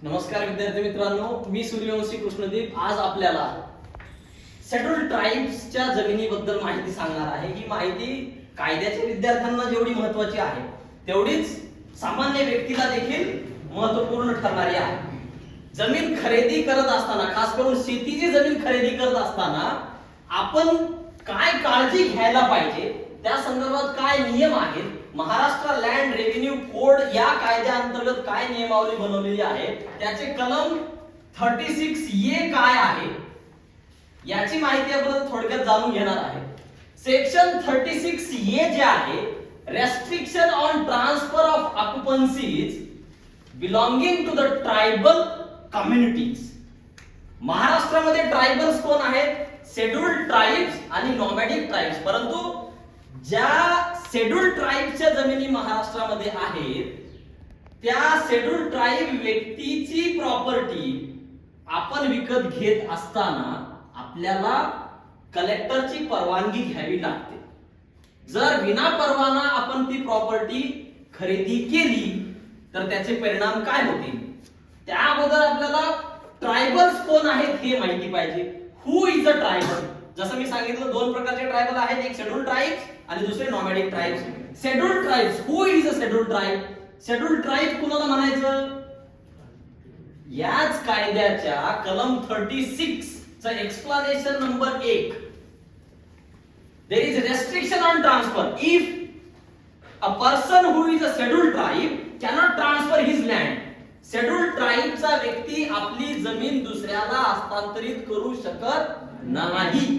नमस्कार विद्यार्थी मित्रांनो, मी सूर्यवंशी कृष्णदीप आज आपल्याला शेड्यूल ट्राइब्सच्या जमिनीबद्दल माहिती सांगणार आहे. ही माहिती कायद्याच्या विद्यार्थ्यांना जेवढी महत्त्वाची आहे तेवढीच सामान्य व्यक्तीला देखील महत्त्वपूर्ण ठरणारी आहे. जमीन खरेदी करत असताना, खास करून शेतीची जमीन खरेदी करत असताना आपण काय काळजी घ्यायला पाहिजे, त्या संदर्भात काय नियम आहेत, महाराष्ट्र लँड रेव्हेन्यू कोड या कायद्याअंतर्गत काय नियमावली बनवलेली आहे, त्याचे कलम 36A काय आहे याची माहिती आपण थोडक्यात जाणून घेणार आहे. सेक्शन 36A जे आहे, restriction on transfer of occupancies belonging to the tribal communities. महाराष्ट्रामध्ये ट्रायबल्स कोण आहेत? शेड्यूल्ड ट्राइब्स आणि नॉमॅडिक ट्राइब्स. परंतु ज्या शेड्यूल्ड ट्राइबच्या जमिनी महाराष्ट्रामध्ये आहेत त्या शेड्यूल्ड ट्राइब व्यक्तीची प्रॉपर्टी आपण विकत घेत असताना आपल्याला कलेक्टरची परवानगी घ्यावी लागते. जर विना परवाना आपण ती प्रॉपर्टी खरेदी केली तर त्याचे परिणाम काय होतील, त्या अगोदर आपल्याला ट्रायबल्स कोण आहेत हे माहिती पाहिजे. हु इज अ ट्रायबल? जसं मी सांगितलं, दोन प्रकारचे ट्रायबल आहेत, एक शेड्यूल्ड ट्राइब्स आणि दुसरे nomadic tribes. Scheduled tribes, who is a scheduled tribe? Scheduled tribe कुणाला म्हणायचं? याच कायद्याच्या कलम 36 चा explanation number 1, there is a restriction on transfer if a person who is a scheduled tribe cannot transfer his land. Scheduled ट्राइबचा व्यक्ती आपली जमीन दुसऱ्याला हस्तांतरित करू शकत नाही.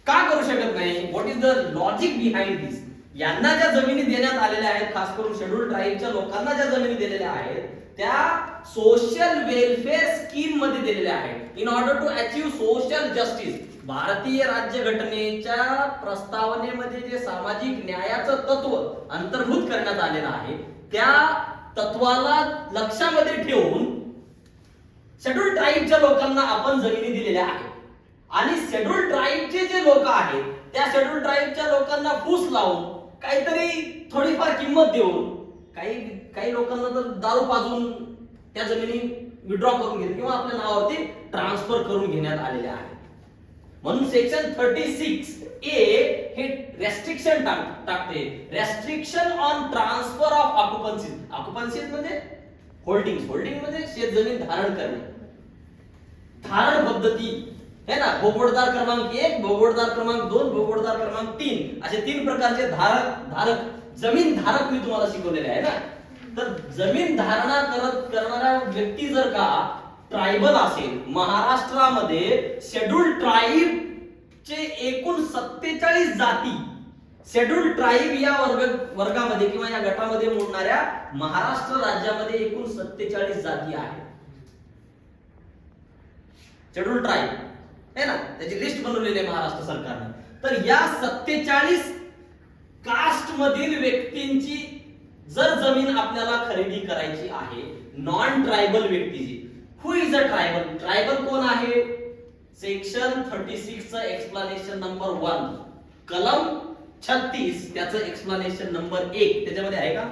का करू शकत नाही? What is the logic behind this? यांना ज्या जमिनी देण्यात आलेल्या आहेत, खास करून शेड्यूल्ड ट्राइबच्या लोकांना ज्या जमिनी दिलेल्या आहेत त्या सोशल वेलफेअर स्कीम मध्ये दिलेल्या आहेत. In order to achieve social justice, भारतीय राज्यघटनेच्या प्रस्तावनेमध्ये जे सामाजिक न्यायाचं तत्व अंतर्भूत करण्यात आलेलं आहे त्या तत्वाला लक्षामध्ये ठेवून शेड्यूल्ड ट्राइबच्या लोकांना आपण जमिनी दिलेल्या आहेत. आणि शेड्यूल्ड ट्राइबचे जे लोक आहेत त्या शेड्यूल्ड ट्राइबच्या लोकांना फूस लावून काहीतरी थोडीफार किंमत देऊन काही लोकांना तर दारू पाजून त्या जमिनी विड्रॉ करून घेतल्या किंवा आपल्या नावावरती ट्रान्सफर करून घेण्यात आलेल्या आहेत. म्हणून सेक्शन 36A हे रेस्ट्रिक्शन टाकते. Restriction on transfer of occupancies. Occupancies म्हणजे होल्डिंग म्हणजे शेतजमीन धारण करणे, धारण पद्धती है ना. भोगवटदार क्रमांक 1, भोगवटदार क्रमांक 2, भोगवटदार क्रमांक 3 असे 3 प्रकारचे धारक जमीन धारक मी तुम्हाला शिकवलेले आहे ना. तर जमीन धारणा करणारा व्यक्ती जर का ट्रायबल असेल, महाराष्ट्रामध्ये शेड्यूल्ड ट्राइब चे एकूण 47 जाती शेड्यूल्ड ट्राइब या वर्गामध्ये किंवा या गटामध्ये मोडणाऱ्या महाराष्ट्र राज्यामध्ये एकूण 47 जाती आहेत. शेड्यूल्ड ट्राइब है ना, त्याची लिस्ट बनवलेली आहे महाराष्ट्र सरकारने. तर या 47 कास्ट मधील व्यक्तींची जर जमीन आपल्याला खरेदी करायची आहे, नॉन ट्रायबल व्यक्तीची, हु इज अ ट्रायबल? ट्रायबल कोण आहे? सेक्शन 36 चा एक्सप्लेनेशन नंबर 1 कलम 36 त्याचं एक्सप्लेनेशन नंबर 1 त्याच्यामध्ये आहे का?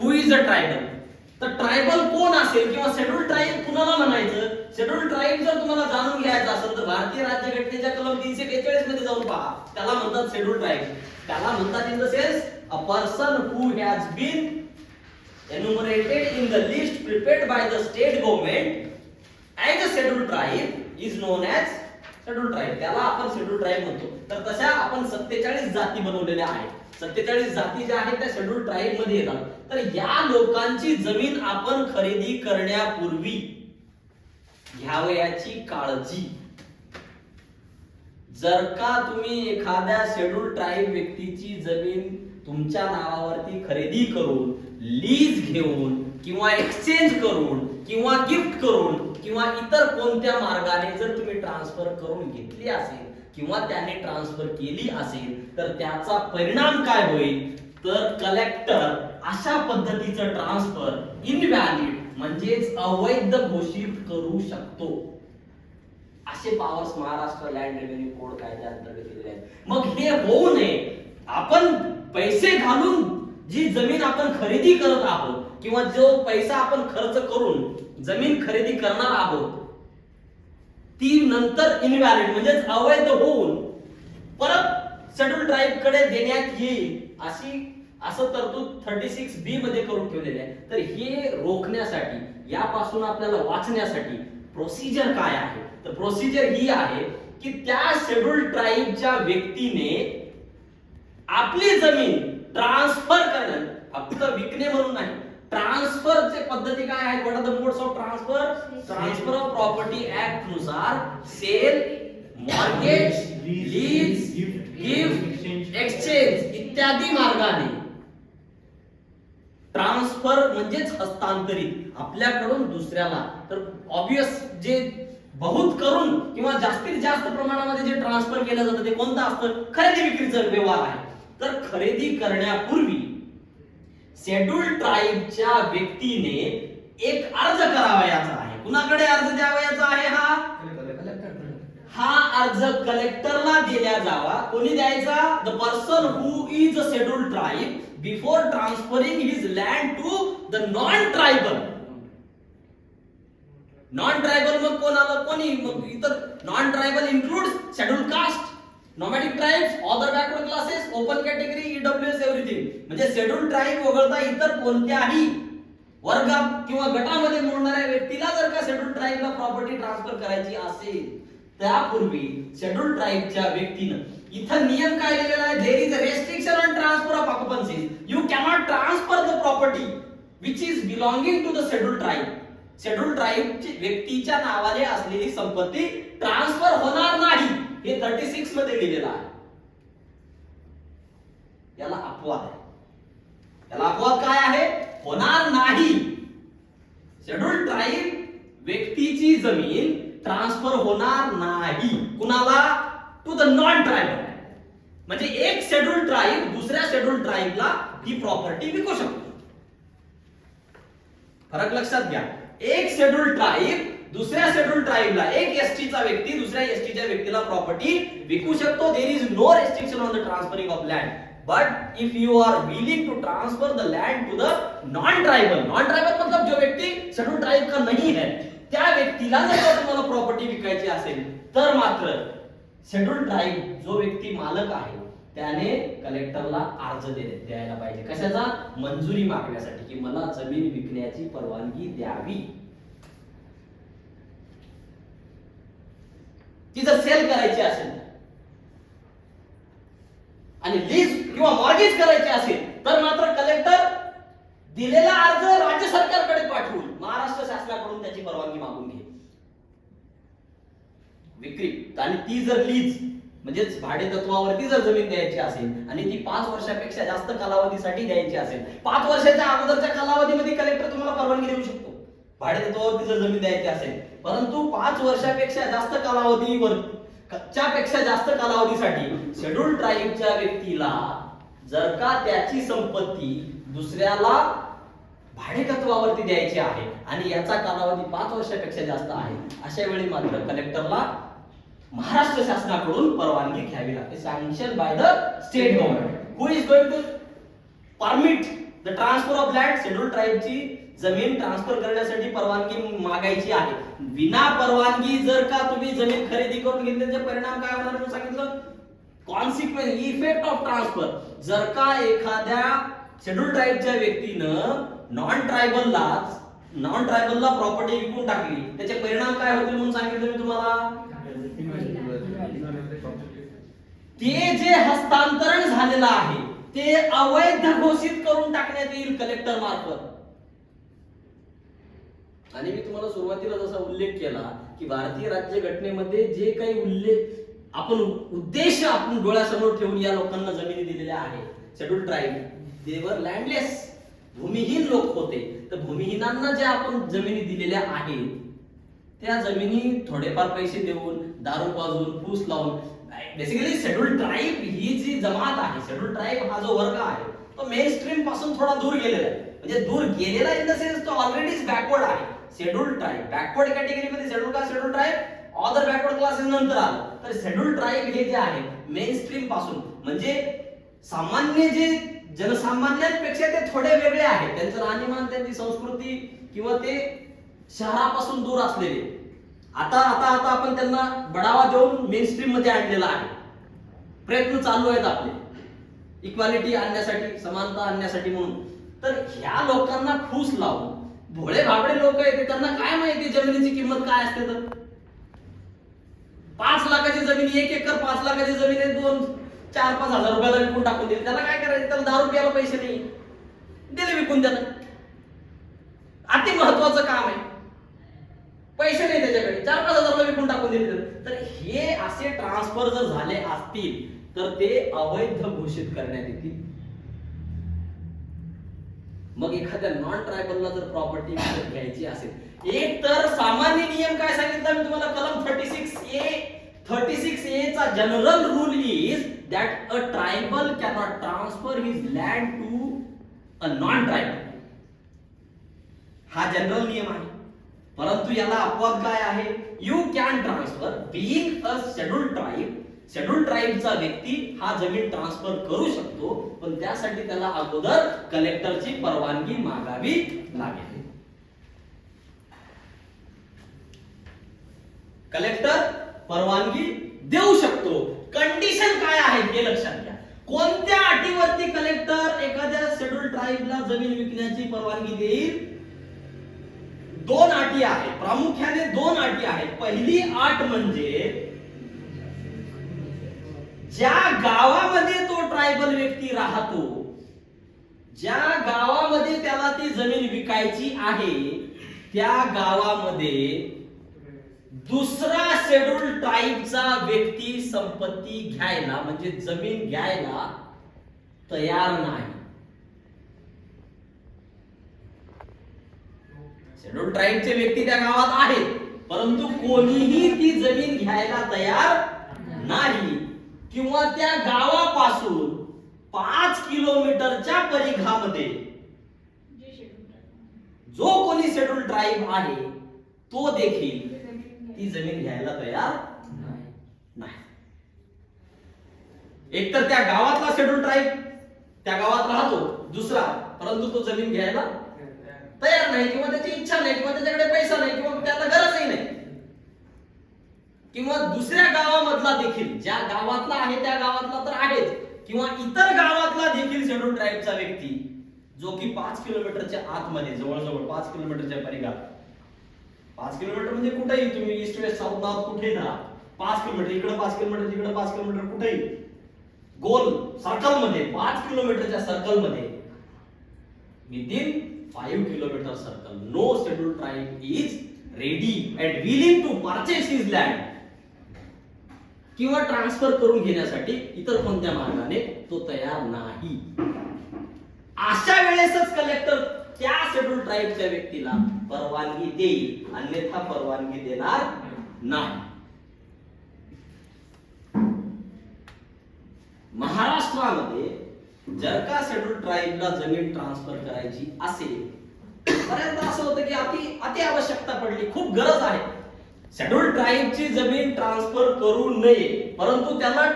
हु इज अ ट्रायबल? तर ट्रायबल कोण असेल किंवा शेड्यूल्ड ट्राइब कुणाला म्हणायचं? शेड्यूल्ड ट्राइब जर तुम्हाला जाणून घ्यायचं असेल तर भारतीय राज्यघटनेच्या कलम 342 मध्ये जाऊन पहा. त्याला म्हणतात शेड्यूल्ड ट्राइब. त्याला म्हणतात in the sense a person who has been enumerated in the list prepared by the state government as a scheduled tribe is known as scheduled tribe. त्याला आपण scheduled tribe म्हणतो. तर तशा आपण 47 जाती बनवलेल्या आहेत. 47 जाती ज्या आहेत त्या शेड्यूल्ड ट्राइब मध्ये येतात. तर या लोकांची जमीन आपण खरेदी करण्यापूर्वी घ्यावयाची काळजी. जर का तुम्ही एखाद्या शेड्यूल्ड ट्राइब व्यक्तीची जमीन तुमच्या नावावरती खरेदी करून, लीज घेऊन किंवा एक्सचेंज करून किंवा गिफ्ट करून किंवा इतर कोणत्या मार्गाने जर तुम्ही ट्रान्सफर करून घेतली असेल किंवा त्याने ट्रान्सफर केली असेल तर त्याचा परिणाम काय होईल? तर कलेक्टर अशा पद्धतीचं ट्रान्सफर इनव्हॅलिड म्हणजेच अवैध घोषित करू शकतो. असे powers Maharashtra land revenue code कायद्याअंतर्गत दिलेले आहेत. मग हे होऊ नये, आपण पैसे घालून जी जमीन आपण खरेदी करत आहोत किंवा जो पैसा आपण खर्च करून जमीन खरेदी करणार आहोत ती नंतर इनव्हॅलिड म्हणजे अवैध होऊन परत शेड्यूल ट्राईब कडे देण्यात येईल असं तरतूद 36B मध्ये करून ठेवलेले आहे. तर हे रोखण्यासाठी यापासून आपल्याला वाचण्यासाठी प्रोसिजर काय आहे तर प्रोसिजर ही आहे की त्या शेड्यूल ट्राईबच्या व्यक्तीने आपली जमीन ट्रान्सफर करणं फक्त विकणे म्हणून नाही ट्रान्सफरचे पद्धती काय आहेत what are the modes of transfer of property act नुसार sale mortgage lease gift exchange इत्यादी मार्गाने ट्रान्सफर म्हणजेच हस्तांतरित आपल्याकडून दुसऱ्याला तर ऑब्वियस जे बहुत करून किंवा जास्तीत जास्त प्रमाणामध्ये जे ट्रान्सफर केलं जातं ते कोणतं असतं खरेदी विक्रीचा व्यवहार आहे. तर खरेदी करण्यापूर्वी शेड्यूल ट्राईबच्या व्यक्तीने एक अर्ज करावयाचा आहे. कुणाकडे अर्ज द्यावयाचा आहे हा अर्ज कलेक्टरला दिला जावा. कोणी द्यायचा the person who is a schedule tribe before transferring his land to the non tribal. Non tribal मग कोण आलं कोणी मग इतर non tribal includes schedule caste nomadic tribes other backward classes open category EWS everything. म्हणजे schedule tribe वगळता इतर कोणत्याही वर्गात किंवा गटामध्ये मोडणाऱ्या व्यक्तीला जर का शेड्यूल ट्राइबला प्रॉपर्टी ट्रान्सफर करायची असेल त्यापूर्वी शेड्यूल ट्राइबच्या व्यक्तीनं इथं नियम काय लिहिलेला आहे there is a restriction on transfer of occupancy. You cannot transfer the property which is belonging to the schedule tribe. Schedule ट्राइबची व्यक्तीच्या नावाने असलेली संपत्ती ट्रान्सफर होणार नाही हे 36 मध्ये लिहिलेलं आहे. याला अपवाद आहे. याला अपवाद काय आहे होणार नाही. शेड्यूल ट्राइब व्यक्तीची जमीन ट्रान्सफर होणार नाही कुणाला टू द नॉन ट्रायबल. म्हणजे एक शेड्यूल ट्राइब दुसऱ्या शेड्यूल ट्राइबला ही प्रॉपर्टी विकू शकतो. फरक लक्षात घ्या. एक शेड्यूल ट्राइब दुसऱ्या शेड्यूल ट्राइबला एक एसटीचा व्यक्ती दुसऱ्या एसटीच्या व्यक्तीला प्रॉपर्टी विकू शकतो. There is no restriction on the transferring of land. But if you are willing to transfer the land to the non tribal मतलब जो व्यक्ति शेड्यूल ट्राइब का नहीं है त्या व्यक्तीला जर का तुम्हाला प्रॉपर्टी विकायची असेल तर मात्र शेड्यूल ट्राइब जो व्यक्ती मालक आहे त्याने कलेक्टरला अर्ज द्यायला पाहिजे. कशाचा मंजुरी मागण्यासाठी की मला जमीन विकण्याची परवानगी द्यावी. ती जर सेल करायची असेल आणि लीज किंवा मॉर्गेज करायचे असेल तर मात्र कलेक्टर दिलेला अर्ज राज्य सरकारकडे पाठवून महाराष्ट्र शासनाकडून त्याची परवानगी मागून घे. विक्री आणि ती जर लीज म्हणजे भाडे तत्वावरती जर जमीन द्यायची असेल आणि ती 5 वर्षापेक्षा जास्त कालावधीसाठी द्यायची असेल 5 वर्षाच्या अगोदरच्या कालावधीमध्ये कलेक्टर तुम्हाला परवानगी देऊ शकतो भाडे तत्वावरती जर जमीन द्यायची असेल. परंतु 5 वर्षापेक्षा जास्त कालावधीवर पेक्षा जास्त कालावधीसाठी शेड्यूल ट्राइबच्या व्यक्तीला जर का त्याची संपत्ती दुसऱ्याला भाडे तत्वावरती द्यायची आहे आणि याचा कालावधी 5 वर्षापेक्षा जास्त आहे अशा वेळी मात्र कलेक्टरला महाराष्ट्र शासनाकडून परवानगी घ्यावी लागते. Sanction by the state government who is going to permit the transfer of land. Schedule ट्राइबची जमीन ट्रान्सफर करण्यासाठी परवानगी मागायची आहे. विना परवानगी जर का तुम्ही जमीन खरेदी करून घेतली त्याचे परिणाम काय होणार म्हणून सांगितलं कॉन्सिक्वेन्स इफेक्ट ऑफ ट्रान्सफर. जर का एखाद्या शेड्यूल ट्राइबच्या व्यक्तीनं नॉन ट्रायबलला प्रॉपर्टी विकून टाकली त्याचे परिणाम काय होतील म्हणून सांगितलं मी तुम्हाला. ते जे हस्तांतरण झालेलं आहे ते अवैध घोषित करून टाकण्यात येईल कलेक्टर मार्फत. आणि मी तुम्हाला सुरुवातीला जसा उल्लेख केला की भारतीय राज्यघटनेमध्ये जे काही उद्देश आपण डोळ्यासमोर ठेवून या लोकांना जमिनी दिलेल्या आहेत शेड्यूल ट्राइब दे वर लँडलेस भूमिहीन लोक होते. तर भूमिहीनांना जे आपण जमिनी दिलेल्या आहेत त्या जमिनी थोडेफार पैसे देऊन दारू पाजून फूस लावून बेसिकली शेड्यूल ट्राइब ही जी जमात आहे शेड्यूल ट्राइब हा जो वर्ग आहे तो मेन स्ट्रीम पासून थोडा दूर गेलेला आहे. म्हणजे दूर गेलेला इन द सेन्स तो ऑलरेडीच बॅकवर्ड आहे. शेड्यूल ट्राइब बॅकवर्ड कॅटेगरी मध्ये schedule caste schedule tribe other backward classes नंतर आलं. तर शेड्यूल ट्राइब हे जे आहे मेन स्ट्रीम पासून म्हणजे सामान्य जे जनसामान्यांपेक्षा ते थोडे वेगळे आहेत, त्यांचं राहणीमान, त्यांची संस्कृती किंवा ते शहरापासून दूर असलेले. आता आता आता आपण त्यांना बढावा देऊन मेनस्ट्रीम मध्ये आणलेला आहे. प्रयत्न चालू आहेत आपले इक्वालिटी आणण्यासाठी, समानता आणण्यासाठी म्हणून. तर ह्या लोकांना फूस लावून भोळे भाबडे लोक आहेत, त्यांना काय माहिती जमिनीची किंमत काय असते. तर 5 लाखाची जमीन, 1 एकर 5 लाखाची जमीन आहे, 2-4-5 हजार रुपयाला विकून टाकून दिली. त्याला काय करायचं, त्याला 10 रुपयाला पैसे नाही दिले विकून. त्याला अति महत्वाचं काम आहे, पैसे नाही त्याच्याकडे, 4-5 हजारला विकून टाकून दिले. तर हे असे ट्रान्सफर जर झाले असतील तर ते अवैध घोषित करण्यात येतील. मग एखाद्या नॉन ट्रायबलला जर प्रॉपर्टी घ्यायची असेल, एक तर सामान्य नियम काय सांगितला मी तुम्हाला, कलम 36A चा general rule is that a tribal cannot transfer his land to a non tribal. हा जनरल नियम आहे. परंतु याला अपवाद काय आहे, you can transfer being a scheduled tribe. Scheduled ट्राइबचा व्यक्ती हा जमीन ट्रान्सफर करू शकतो, पण त्यासाठी त्याला अगोदर कलेक्टरची परवानगी मागावी लागेल. कलेक्टर परवानगी देऊ शकतो. कंडिशन काय आहे हे लक्षात घ्या. कोणत्या अटीवरती कलेक्टर एखाद्या शेड्यूल्ड ट्राइबला जमीन विकण्याची परवानगी देईल? 2 अटी आहेत, प्रामुख्याने 2 अटी आहेत. पहिली अट म्हणजे ज्या गावामध्ये तो ट्रायबल व्यक्ती राहतो, ज्या गावामध्ये त्याला ती जमीन विकायची आहे, त्या गावामध्ये दुसरा शेड्यूल्ड ट्राइबचा व्यक्ती संपत्ती घ्यायला म्हणजे जमीन घ्यायला तयार नाही. शेड्यूल्ड ट्राइबचे व्यक्ती त्या गावात आहेत, परंतु कोणीही ती जमीन घ्यायला तयार नाही. किंवा त्या गावापासून 5 किलोमीटरच्या परिघामध्ये जो कोणी शेड्यूल्ड ट्राइब आहे तो देखील ती जमीन घ्यायला तयार नाही. एकतर त्या गावातला शेड्यूल्ड ट्राइब त्या गावात राहतो दुसरा, परंतु तो जमीन घ्यायला तयार नाही, किंवा त्याची इच्छा नाही, किंवा त्याच्याकडे पैसा नाही, किंवा त्याला गरजही नाही. किंवा दुसऱ्या गावामधला देखील, ज्या गावातला आहे त्या गावातला तर आहेच, किंवा इतर गावातला देखील शेड्यूल्ड ट्राइबचा व्यक्ती जो की 5 किलोमीटरच्या आतमध्ये, जवळजवळ 5 किलोमीटरच्या परिघात, 5 किलोमीटर म्हणजे कुठेही तुम्ही ईस्ट वेस्ट साऊथ नॉर्थ कुठेही धरा, 5 किलोमीटर इकडे 5 किलोमीटर तिकडे 5 किलोमीटर, कुठेही गोल सर्कल मध्ये 5 किलोमीटरच्या सर्कल मध्ये within 5 kilometre circle no scheduled tribe is ready and willing to purchase his land, किंवा ट्रान्सफर करून घेण्यासाठी इतर कोणत्या मार्गाने तो तयार नाही. अशा वेळेसच कलेक्टर त्या शेड्यूल्ड ट्राइबच्या व्यक्तीला परवानगी देईल, अन्यथा परवानगी देणार नाही. महाराष्ट्रामध्ये जर का शेड्यूल्ड ट्राइबला जमीन ट्रान्सफर करायची असेल, बऱ्याचदा असं होतं की अति आवश्यकता पडली, खूप गरज आहे, शेड्यूल्ड ट्राइबची जमीन ट्रान्सफर करू नये, परंतु त्याला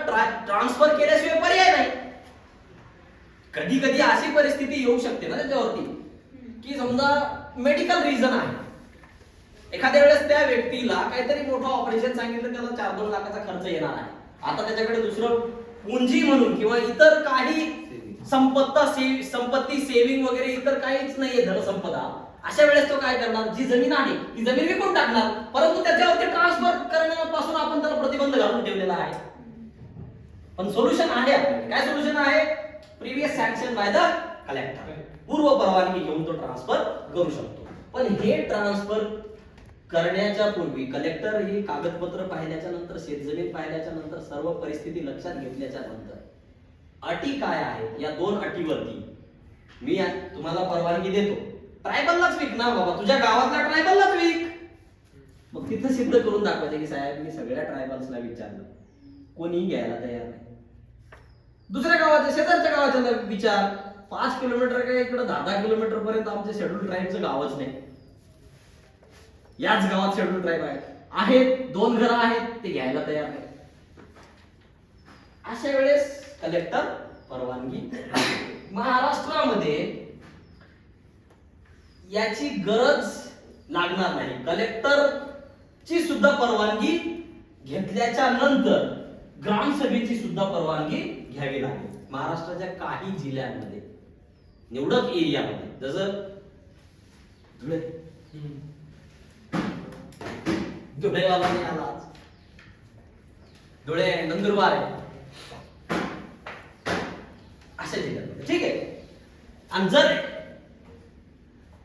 ट्रान्सफर केल्याशिवाय पर्याय नाही. कधी कधी अशी परिस्थिती येऊ शकते ना त्याच्यावरती की समजा मेडिकल रिझन आहे, एखाद्या वेळेस त्या व्यक्तीला काहीतरी मोठं ऑपरेशन सांगितलं, त्याला 4-2 लाखाचा खर्च येणार आहे. आता त्याच्याकडे दुसरं पुंजी म्हणून किंवा इतर काही संपत्ती सेव्हिंग वगैरे इतर काहीच नाहीये धनसंपदा. अशा वेळेस तो काय करणार, जी जमीन आहे ती जमीन विकून टाकणार, परंतु त्याच्यावरती ट्रान्सफर करण्यापासून आपण त्याला प्रतिबंध घालून ठेवलेला आहे. पण सोल्युशन आहे आपल्याकडे. काय सोल्युशन आहे? Previous sanction by the collector, पूर्व परवानगी घेऊन तो ट्रान्सफर करू शकतो. पण हे ट्रान्सफर करण्याच्या पूर्वी कलेक्टर ही कागदपत्र पाहिल्याच्या नंतर, शेतजमीन पाहिल्याच्या नंतर, सर्व परिस्थिती लक्षात घेतल्याच्या नंतर अटी काय आहेत, या 2 अटीवरती मी तुम्हाला परवानगी देतो. ट्रायबललाच विक ना बाबा, तुझ्या गावातल्या ट्रायबललाच विक. मग तिथं सिद्ध करून दाखवायचे की साहेब मी सगळ्या ट्रायबल्सला विचारलं, कोणीही घ्यायला तयार नाही. दुसऱ्या गावाच्या, शेजारच्या गावाच्या विचार, 5 किलोमीटर काय इकडे 10-10 किलोमीटर पर्यंत आमच्या शेड्यूल्ड ट्राइबचं गावच नाही. याच गावात शेड्यूल्ड ट्राइब आहेत, 2 घरं आहेत, ते घ्यायला तयार नाही. अशा वेळेस कलेक्टर परवानगी महाराष्ट्रामध्ये याची गरज लागणार नाही. कलेक्टरची सुद्धा परवानगी घेतल्याच्या नंतर ग्रामसभेची सुद्धा परवानगी घ्यावी लागेल. महाराष्ट्राच्या काही जिल्ह्यांमध्ये, निवडक एरियामध्ये, जसं धुळे, धुळेवाला नाही आला आज, धुळे, नंदुरबार आहे, अशा जिल्ह्यामध्ये. ठीक आहे. आणि जर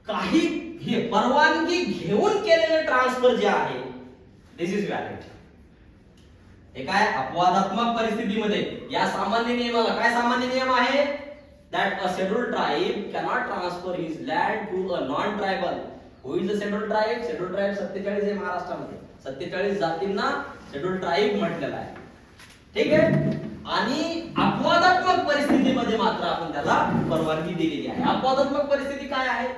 काही हे परवानगी घेऊन केलेले ट्रान्सफर जे आहे, दिस इज व्हॅलिड. हे काय अपवादात्मक परिस्थितीमध्ये या सामान्य नियमाला, काय सामान्य नियम आहे, that a scheduled tribe cannot transfer his land to a non-tribal. Who is the scheduled tribe? Scheduled tribe 47 आहे महाराष्ट्रामध्ये. 47 जातींना scheduled tribe म्हटलेलं आहे. ठीक आहे. आणि अपवादात्मक परिस्थितीमध्ये मात्र आपण त्याला परवानगी दिलेली आहे. अपवादात्मक परिस्थिती काय आहे?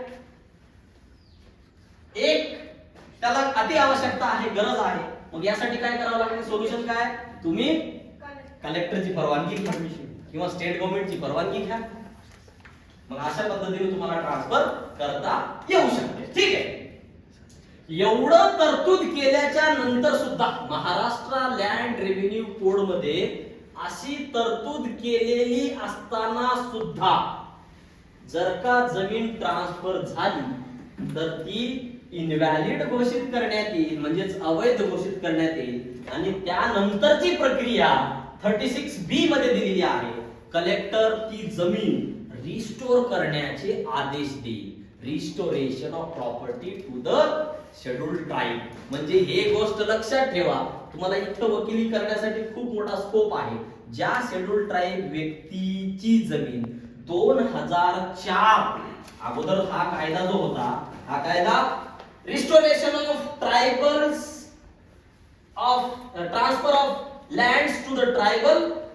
एक, त्याला अति आवश्यकता आहे, गरज आहे. मग यासाठी काय करावं लागेल? सोल्युशन काय? तुम्ही कलेक्टरची परवानगी घ्या किंवा स्टेट गव्हर्नमेंटची परवानगी घ्या. मग अशा पद्धतीने तुम्हाला ट्रान्सफर करता येऊ शकते. ठीक आहे. एवढं तरतूद केल्याच्या नंतर सुद्धा महाराष्ट्र लँड रेव्हेन्यू कोड मध्ये अशी तरतूद केलेली असताना सुद्धा जर का जमीन ट्रान्सफर झाली तर ती इनव्हॅलिड घोषित करण्यात येईल, म्हणजेच अवैध घोषित करण्यात येईल. आणि त्यानंतरची प्रक्रिया 36B मध्ये दिलेली आहे. कलेक्टर ती जमीन रिस्टोर करण्याचे आदेश देईल. Restoration of property to the scheduled tribe. म्हणजे हे गोष्ट लक्षात ठेवा, तुम्हाला इथं वकिली करण्यासाठी खूप मोठा स्कोप आहे. ज्या शेड्यूल्ड ट्राइब व्यक्तीची जमीन 2004 अगोदर हा कायदा जो होता, हा कायदा restoration of tribals of transfer of lands to the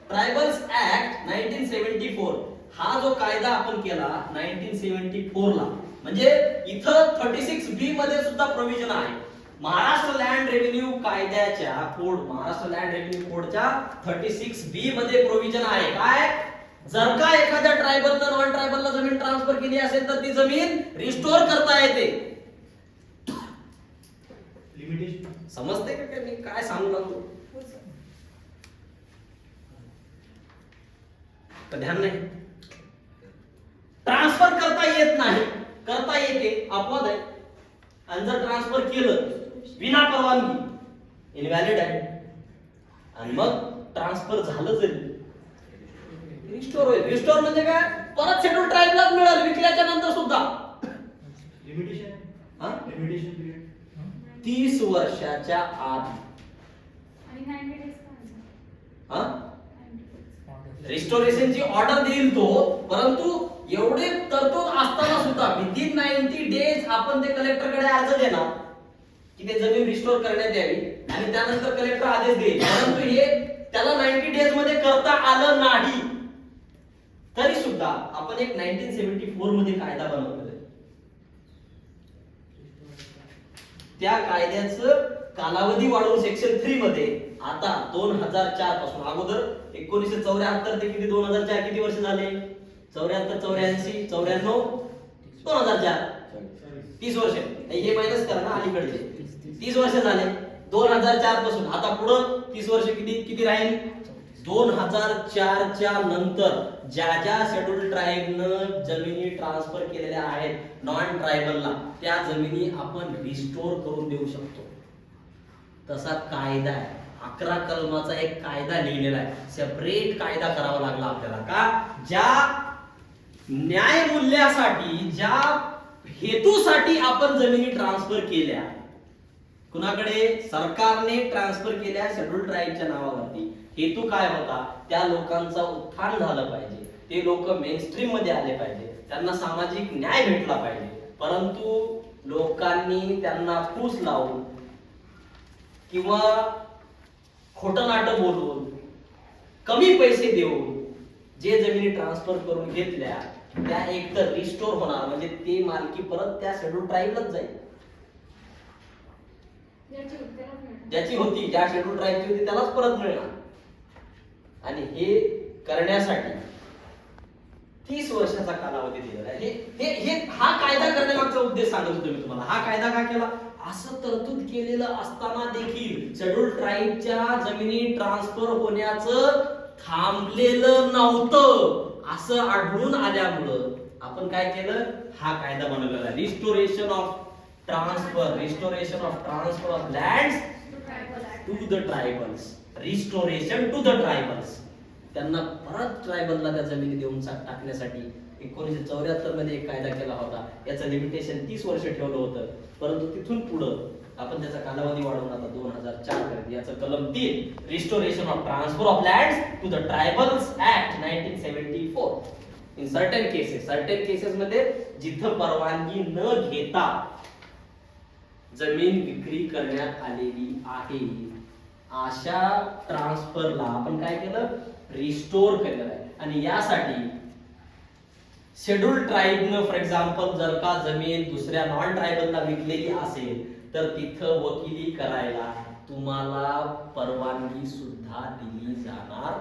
tribals act 1974, हा जो कायदा आपण केला 1974 ला, म्हणजे इथं 36B मध्ये सुद्धा प्रोव्हिजन आहे. महाराष्ट्र लँड रेव्हेन्यू कायद्याच्या महाराष्ट्र लँड रेव्हेन्यू कोडच्या 36B मध्ये प्रोव्हिजन आहे. काय? जर का एखाद्या ट्रायबलला नॉन ट्रायबलला जमीन ट्रान्सफर केली असेल तर ती जमीन रिस्टोर करता येते. लिमिटेशन समजते का? मी काय सांगू लागलो? ध्यान नाही. ट्रान्सफर करता येत नाही, करता येते, अपवाद आहे. आणि जर ट्रान्सफर केलं विना परवानगी, इनव्हॅलिड आहे. आणि मग ट्रान्सफर झालं जरी रिस्टोर होईल. रिस्टोर म्हणजे काय? परत शेड्यूल ट्राइबलाच मिळेल विकल्याच्या नंतर सुद्धा. लिमिटेशन, हा, लिमिटेशन पिरियड 30 वर्षाच्या आत. आणि 90 डेज का? हा, रिस्टोरेशनची ऑर्डर देईल तो, परंतु एवढे तरतूद असताना सुद्धा विदिन 90 डेज आपण ते कलेक्टरकडे अर्ज देणार की ते जमीन रिस्टोर करण्यात यावी आणि त्यानंतर कलेक्टर आदेश देईल. परंतु हे त्याला 90 डेज मध्ये करता आलं नाही तरी सुद्धा आपण एक 1974 मध्ये कायदा बनवलेला आहे. त्या कायद्याचं कालावधी वाढवून सेक्शन 3 मध्ये आता 2004 पासून, अगोदर 1974 ते किती 2004 किती वर्ष झाले? 74, 84, 94, 2004 30 वर्ष. हे मायनस करा ना अलीकडचे. 30 वर्ष झाले 2004 पासून. आता पुढं 30 वर्ष किती राहील? 2004 च्या नंतर ज्या ज्या शेड्यूल्ड ट्राइबनं जमिनी ट्रान्सफर केलेल्या आहेत नॉन ट्रायबलला, त्या जमिनी आपण रिस्टोर करून देऊ शकतो. तसा कायदा आहे. 11 कलमाचा एक कायदा लिहिलेला आहे. सेपरेट कायदा करावा लागला आपल्याला. का? ज्या न्याय मूल्यासाठी, ज्या हेतूसाठी आपण जमिनी ट्रान्सफर केल्या, कुणाकडे? सरकारने ट्रान्सफर केल्या शेड्यूल्ड ट्राइबच्या नावावरती. हेतू काय होता? त्या लोकांचा उत्थान झालं पाहिजे, ते लोक मेनस्ट्रीम मध्ये आले पाहिजे, त्यांना सामाजिक न्याय भेटला पाहिजे. परंतु लोकांनी त्यांना फूस लावून किंवा खोटं नाटं बोलून, कमी पैसे देऊन जे जमिनी ट्रान्सफर करून घेतल्या त्या एकतर रिस्टोर होणार, म्हणजे ते मालकी परत त्या शेड्यूल ट्राइबलाच जाईल ज्याची होती, ज्या शेड्यूल ट्राइबची होती त्यालाच परत मिळणार. आणि हे करण्यासाठी 30 वर्षाचा कालावधी दिलेला आहे. हे हे हा कायदा करण्यामागचा उद्देश सांगत होतो मी तुम्हाला. हा कायदा का केला? असं तरतूद केलेलं असताना देखील शेड्यूल ट्राईबच्या जमिनी ट्रान्सफर होण्याचं थांबलेलं नव्हतं असं आढळून आल्यामुळं आपण काय केलं? हा कायदा बनवलेला. Restoration of transfer of lands to the tribals. Restoration to the tribals. त्यांना परत ट्रायबलला त्या जमिनी देऊन टाकण्यासाठी 1974 मध्ये एक कायदा केला होता. याचं लिमिटेशन 30 वर्ष ठेवलं होतं, परंतु तिथून पुढं आपण त्याचा कालावधी वाढवून आता 2004 पर्यंत. याचं कलम 3 restoration of transfer of lands to the tribals act 1974. In certain cases मध्ये जिथं परवानगी न घेता जमीन विक्री करण्यात आलेली आहे अशा ट्रान्सफरला आपण काय केलं? रिस्टोर केलेलं आहे. आणि यासाठी शेड्यूल ट्राईबनं फॉर एक्झाम्पल जर का जमीन दुसऱ्या नॉन ट्रायबलला विकलेली असेल तर तिथं वकिली करायला तुम्हाला परवानगी सुद्धा दिली जाणार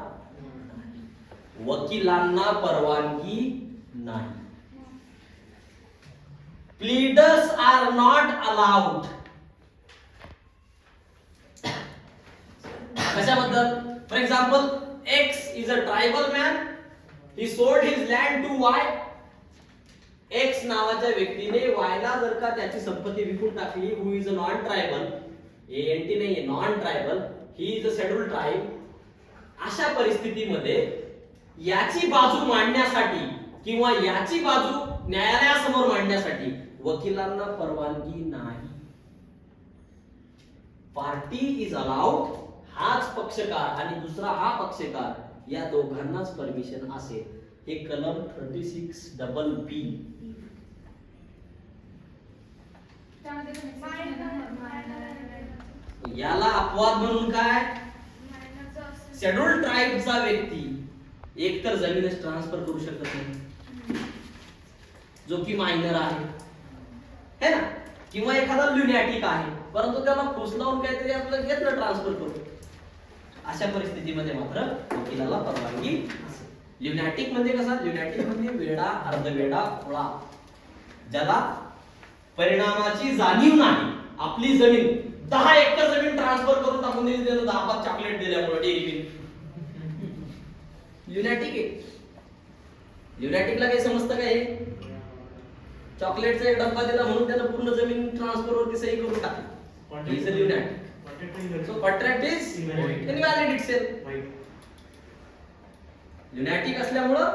नाही. वकिलांना परवानगी नाही. प्लीडर्स आर नॉट अलाउड. कशाबद्दल? For example X is a tribal man. He sold his land to Y. X नावाच्या व्यक्तीने Y ला जर का त्याची संपत्ती विकून टाकली, who is a non tribal, ANT नाहीये, non tribal, he is a schedule tribe. अशा परिस्थितीमध्ये याची बाजू मांडण्यासाठी किंवा याची बाजू न्यायालयासमोर मांडण्यासाठी वकिलांना परवानगी नाही. Party is allowed. हाच पक्षकार आणि दुसरा हा पक्षकार या दोघांनाच परमिशन असेल. हे कलम 36(b). याला अपवाद म्हणून काय? शेड्यूल ट्राइबचा व्यक्ती एकतर जमीनच ट्रान्सफर करू शकत नाही, जो की मायनर आहे, है ना, किंवा एखादा ल्युनॅटिक आहे, परंतु त्याला फुस लावून काहीतरी आपलं घेतलं ट्रान्सफर करून. अशा परिस्थितीमध्ये मात्र वकिलाला परवानगी असेल. ल्युनॅटिक म्हणजे कसा? ल्युनॅटिक म्हणजे वेडा, अर्धवेडा, खोळा, ज्याला परिणामाची जाणीव नाही. आपली जमीन 10 एकर जमीन ट्रान्सफर करून टाकून दिली, त्याला 10 चॉकलेट दिल्यामुळे डेअरी मिल्क. ल्युनॅटिक आहे. ल्युनॅटिकला काही समजतं का? हे चॉकलेटचा एक डब्बा दिला म्हणून त्याला पूर्ण जमीन ट्रान्सफर वरती सही करून टाकली. Is a lunatic. So contract is invalid itself. Lunatic असल्यामुळं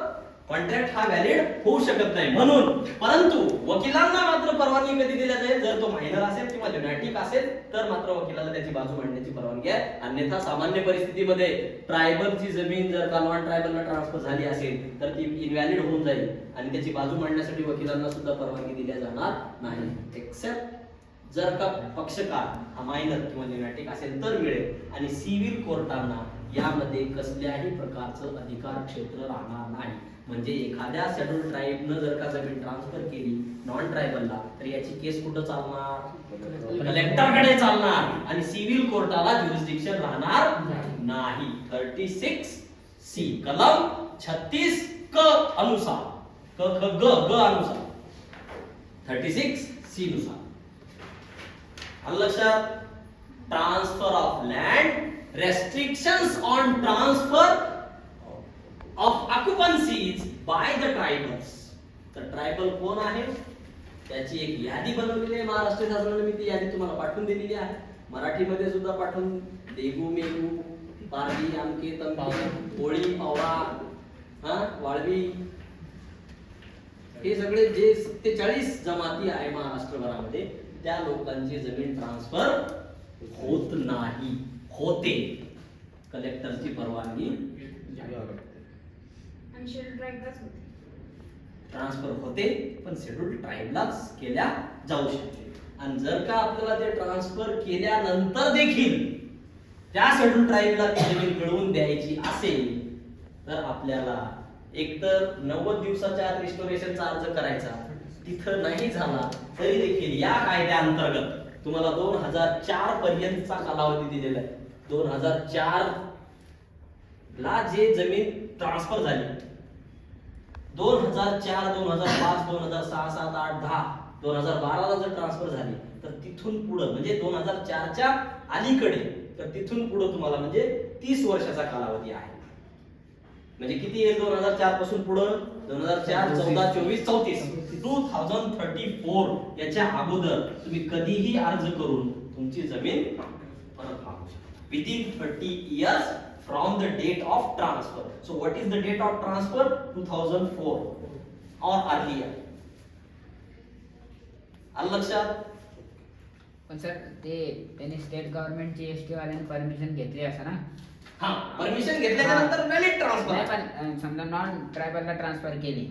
कॉन्ट्रॅक्ट हा व्हॅलिड होऊ शकत नाही. म्हणून परंतु वकिलांना मात्र परवानगी कधी दिल्या जाईल? जर तो मायनर असेल किंवा ल्युनॅटिक असेल तर मात्र वकिलाला त्याची बाजू मांडण्याची परवानगी आहे. अन्यथा सामान्य परिस्थितीमध्ये ट्रायबलची जमीन जर का नॉन ट्रायबलला ट्रान्सफर झाली असेल तर ती इनव्हॅलिड होऊन जाईल आणि त्याची बाजू मांडण्यासाठी वकिलांना सुद्धा परवानगी दिल्या जाणार नाही. एक्सेप्ट जर का पक्षकार हा मायनर किंवा ल्युनॅटिक असेल तर मिळेल. आणि सिव्हिल कोर्टांना यामध्ये कसल्याही प्रकारचं अधिकार क्षेत्र राहणार नाही. म्हणजे एखाद्या शेड्यूल ट्राइबनं जर का जमीन ट्रान्सफर केली नॉन ट्रायबलला तर याची केस कुठं चालणार? कलेक्टरकडे चालणार आणि सिव्हिल कोर्टाला ज्युरिस्डिक्शन राहणार नाही. 36(c) कलम 36(क) अनुसार, क ख ग ग अनुसार 36(c) नुसार. लक्षात. Transfer of land, restrictions on transfer of occupancies by the tribals. तर ट्रायबल कोण आहे त्याची एक यादी बनवलेली आहे महाराष्ट्र शासनाने. मी ती यादी तुम्हाला पाठवून दिलेली आहे. मराठीमध्ये सुद्धा पाठवून. देगू, मेगू, पारधी, आमके, तमके, कोळी, पवार, वाळवी, हे सगळे जे 47 जमाती आहे महाराष्ट्रभरामध्ये त्या लोकांची जमीन ट्रान्सफर होत नाही. होते. कलेक्टरची परवानगी ट्रान्सफर होते पण शेड्यूल ट्राइबलाच केल्या जाऊ शकते. आणि जर का आपल्याला ते ट्रान्सफर केल्यानंतर देखील त्या शेड्यूल ट्राइबला ती जमीन मिळवून द्यायची असेल तर आपल्याला एकतर 90 दिवसाच्या आत रिस्टोरेशनचा अर्ज करायचा. तिथं नाही झाला तरी देखील या कायद्याअंतर्गत तुम्हाला 2004 पर्यंतचा कालावधी दिलेला आहे. 2004 ला जे जमीन ट्रान्सफर झाली 2004 2005 2006 7 8 10 2012 ला जर ट्रान्सफर झाली तर तिथून पुढं म्हणजे 2004 च्या अलीकडे तर तिथून पुढं तुम्हाला म्हणजे 30 वर्षाचा कालावधी आहे. म्हणजे किती येईल 2004 पासून पुढं 2004 14 24 34 2034 याच्या अगोदर तुम्ही कधीही अर्ज करून तुमची जमीन परत मागू शकता within 30 years from the date of transfer. So what is the date of transfer 2004 और अर्लियर. आलं लक्षात. पण सर ते त्यांनी स्टेट गव्हर्नमेंटची एसटी वाल्यांनी परमिशन घेतली असं ना. हा परमिशन घेतल्याच्या नंतर व्हॅलिड ट्रान्सफर. नाही पण समजा नॉन ट्रायबलला ट्रान्सफर केली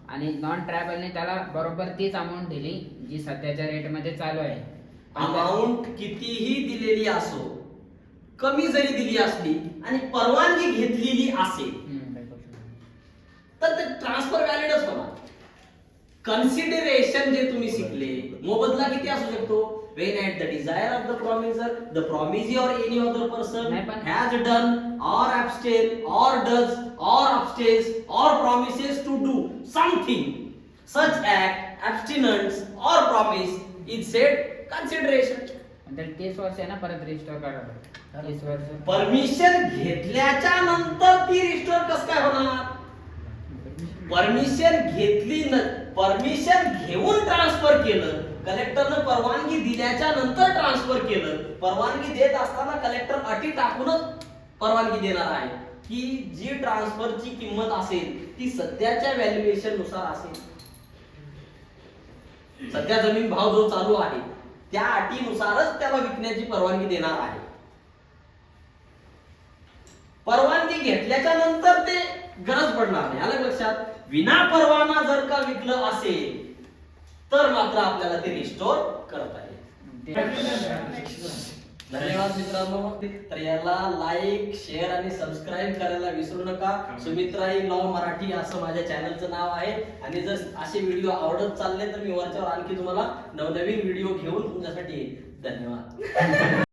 आणि नॉन ट्रायबलने त्याला बरोबर तीच अमाऊंट दिली जी सध्याच्या रेट मध्ये चालू आहे. अमाऊंट कितीही दिलेली असो कमी जरी दिली असली आणि परवानगी घेतलेली असेल तर ते ट्रान्सफर व्हॅलिडच होणार. कन्सिडरेशन जे तुम्ही शिकले मोबदला किती असू शकतो when at the desire of the promiser the promisee or any other person has done or abstain or does or abstains or promises to do something such act abstinence or promise is said consideration. आणि 30 वर्ष आहे ना परत restore करायला 30 वर्ष. Permission घेतल्याच्या नंतर ती रिस्टोर कसं काय होणार. परमिशन घेतली न परमिशन घेऊन ट्रान्सफर केलं कलेक्टरनं परवानगी दिल्याच्या नंतर ट्रान्सफर केलं. परवानगी देत असताना कलेक्टर अटी टाकूनच परवानगी देणार आहे की जी ट्रान्सफरची किंमत असेल ती सध्याच्या व्हॅल्युएशन नुसार असेल. सध्या जमीन भाव जो चालू आहे त्या अटीनुसारच त्याला विकण्याची परवानगी देणार आहे. परवानगी घेतल्याच्या नंतर ते गरज पडणार नाही. आलं लक्षात. विना परवाना जर का विकलं असेल तर मात्र आपल्याला ते रिस्टोर करता येईल. धन्यवाद मित्रांनो. तर याला लाईक शेअर आणि सबस्क्राईब करायला विसरू नका. सुमित्राई लॉ मराठी असं माझ्या चॅनलचं नाव आहे. आणि जर असे व्हिडिओ आवडत चालले तर मी वरच्यावर आणखी तुम्हाला नवनवीन व्हिडिओ घेऊन तुमच्यासाठी येईल. धन्यवाद.